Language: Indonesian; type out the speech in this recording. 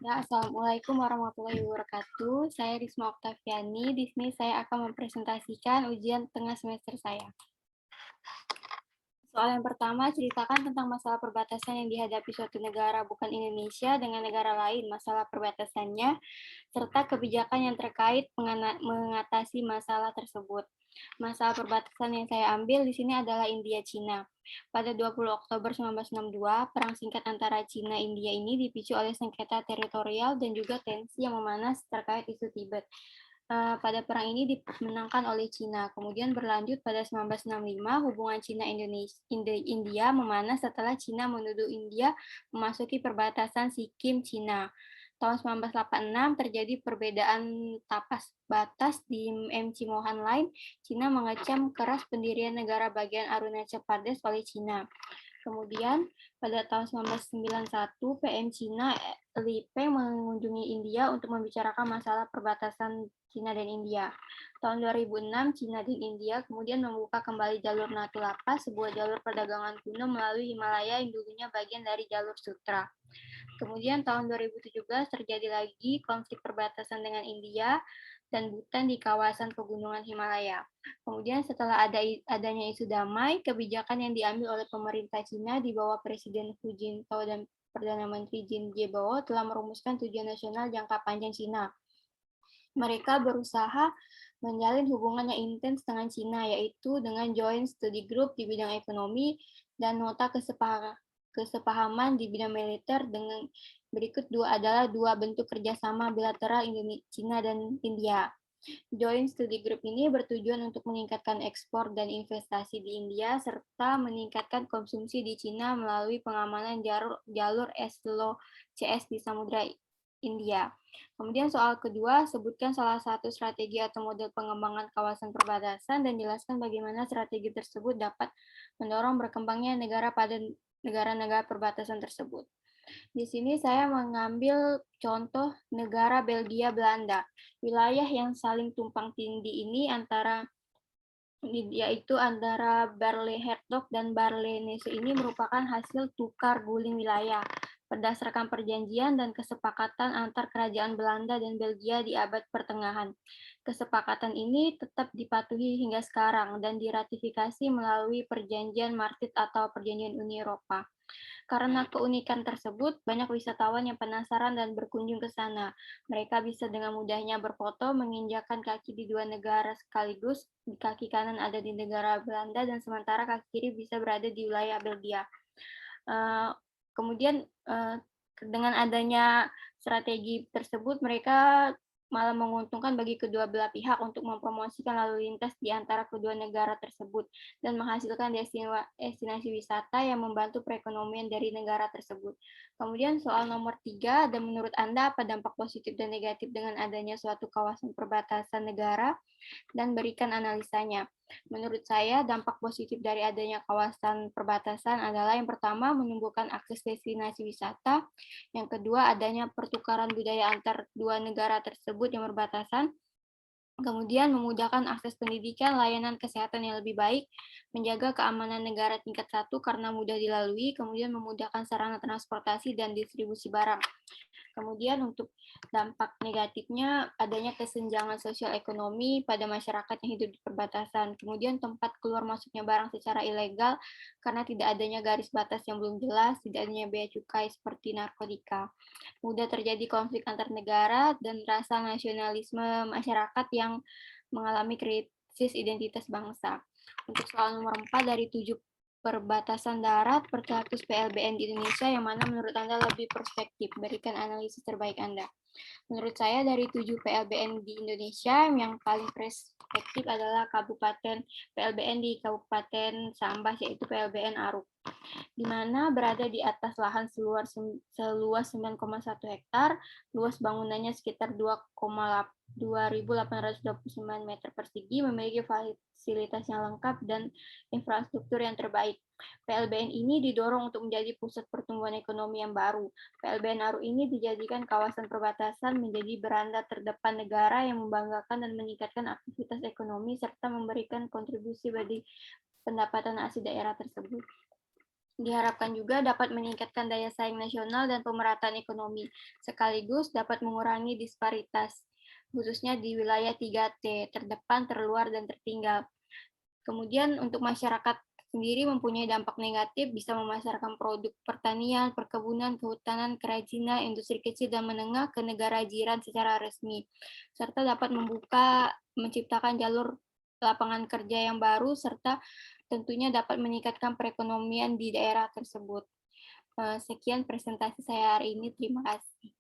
Ya, Assalamualaikum warahmatullahi wabarakatuh. Saya Risma Oktaviani. Di sini saya akan mempresentasikan ujian tengah semester saya. Soal yang pertama, ceritakan tentang masalah perbatasan yang dihadapi suatu negara bukan Indonesia dengan negara lain, masalah perbatasannya, serta kebijakan yang terkait mengatasi masalah tersebut. Masalah perbatasan yang saya ambil di sini adalah India-Cina. Pada 20 Oktober 1962, perang singkat antara Cina-India ini dipicu oleh sengketa teritorial dan juga tensi yang memanas terkait isu Tibet. Pada perang ini dimenangkan oleh Cina. Kemudian berlanjut pada 1965, hubungan Cina-India memanas setelah Cina menuduh India memasuki perbatasan Sikkim, Cina. Tahun 1986 terjadi perbedaan tapas batas di MC Mohan Line. Cina mengecam keras pendirian negara bagian Arunachal Pradesh oleh Cina. Kemudian pada tahun 1991, PM Cina Li Peng mengunjungi India untuk membicarakan masalah perbatasan Cina dan India. Tahun 2006, Cina dan India kemudian membuka kembali jalur Natulapa, sebuah jalur perdagangan kuno melalui Himalaya yang dulunya bagian dari jalur Sutra. Kemudian tahun 2017 terjadi lagi konflik perbatasan dengan India dan Bhutan di kawasan pegunungan Himalaya. Kemudian setelah adanya isu damai, kebijakan yang diambil oleh pemerintah Cina di bawah Presiden Hu Jintao dan Perdana Menteri Jin Jiebao telah merumuskan tujuan nasional jangka panjang Cina. Mereka berusaha menjalin hubungan yang intens dengan Cina, yaitu dengan Joint Study Group di bidang ekonomi dan nota kesepahaman di bidang militer. Dengan berikut adalah dua bentuk kerjasama bilateral Cina dan India. Joint Study Group ini bertujuan untuk meningkatkan ekspor dan investasi di India serta meningkatkan konsumsi di Cina melalui pengamanan jalur SLO CS di Samudra India. Kemudian soal kedua, sebutkan salah satu strategi atau model pengembangan kawasan perbatasan dan jelaskan bagaimana strategi tersebut dapat mendorong berkembangnya negara pada negara-negara perbatasan tersebut. Di sini saya mengambil contoh negara Belgia Belanda. Wilayah yang saling tumpang tindih ini yaitu antara Barle-Hertog dan Barle-Nesu ini merupakan hasil tukar guling wilayah berdasarkan perjanjian dan kesepakatan antar kerajaan Belanda dan Belgia di abad pertengahan. Kesepakatan ini tetap dipatuhi hingga sekarang dan diratifikasi melalui perjanjian Maastricht atau perjanjian Uni Eropa. Karena keunikan tersebut, banyak wisatawan yang penasaran dan berkunjung ke sana. Mereka bisa dengan mudahnya berfoto, menginjakkan kaki di dua negara sekaligus, di kaki kanan ada di negara Belanda, dan sementara kaki kiri bisa berada di wilayah Belgia. Kemudian dengan adanya strategi tersebut, mereka malah menguntungkan bagi kedua belah pihak untuk mempromosikan lalu lintas di antara kedua negara tersebut dan menghasilkan destinasi wisata yang membantu perekonomian dari negara tersebut. Kemudian soal nomor 3, dan menurut Anda apa dampak positif dan negatif dengan adanya suatu kawasan perbatasan negara, dan berikan analisanya. Menurut saya, dampak positif dari adanya kawasan perbatasan adalah yang pertama, menumbuhkan akses destinasi wisata. Yang kedua, adanya pertukaran budaya antar dua negara tersebut yang berbatasan. Kemudian memudahkan akses pendidikan, layanan kesehatan yang lebih baik, menjaga keamanan negara tingkat 1 karena mudah dilalui, kemudian memudahkan sarana transportasi dan distribusi barang. Kemudian untuk dampak negatifnya adanya kesenjangan sosial ekonomi pada masyarakat yang hidup di perbatasan. Kemudian tempat keluar masuknya barang secara ilegal karena tidak adanya garis batas yang belum jelas, tidak adanya bea cukai seperti narkotika. Mudah terjadi konflik antar negara dan rasa nasionalisme masyarakat yang mengalami krisis identitas bangsa. Untuk soal nomor 4 dari 7 perbatasan darat per 100 PLBN di Indonesia, yang mana menurut Anda lebih prospektif? Berikan analisis terbaik Anda. Menurut saya dari 7 PLBN di Indonesia, yang paling perspektif adalah Kabupaten PLBN di Kabupaten Sambas, yaitu PLBN Aruk, di mana berada di atas lahan seluas 9,1 hektar, luas bangunannya sekitar 2.829 meter persegi, memiliki fasilitas yang lengkap dan infrastruktur yang terbaik. PLBN ini didorong untuk menjadi pusat pertumbuhan ekonomi yang baru. PLBN Aru ini dijadikan kawasan perbatasan menjadi beranda terdepan negara yang membanggakan dan meningkatkan aktivitas ekonomi serta memberikan kontribusi bagi pendapatan asli daerah tersebut. Diharapkan juga dapat meningkatkan daya saing nasional dan pemerataan ekonomi, sekaligus dapat mengurangi disparitas, khususnya di wilayah 3T, terdepan, terluar, dan tertinggal. Kemudian untuk masyarakat sendiri mempunyai dampak negatif, bisa memasarkan produk pertanian, perkebunan, kehutanan, kerajinan, industri kecil dan menengah ke negara jiran secara resmi, serta dapat menciptakan jalur lapangan kerja yang baru, serta tentunya dapat meningkatkan perekonomian di daerah tersebut. Sekian presentasi saya hari ini, terima kasih.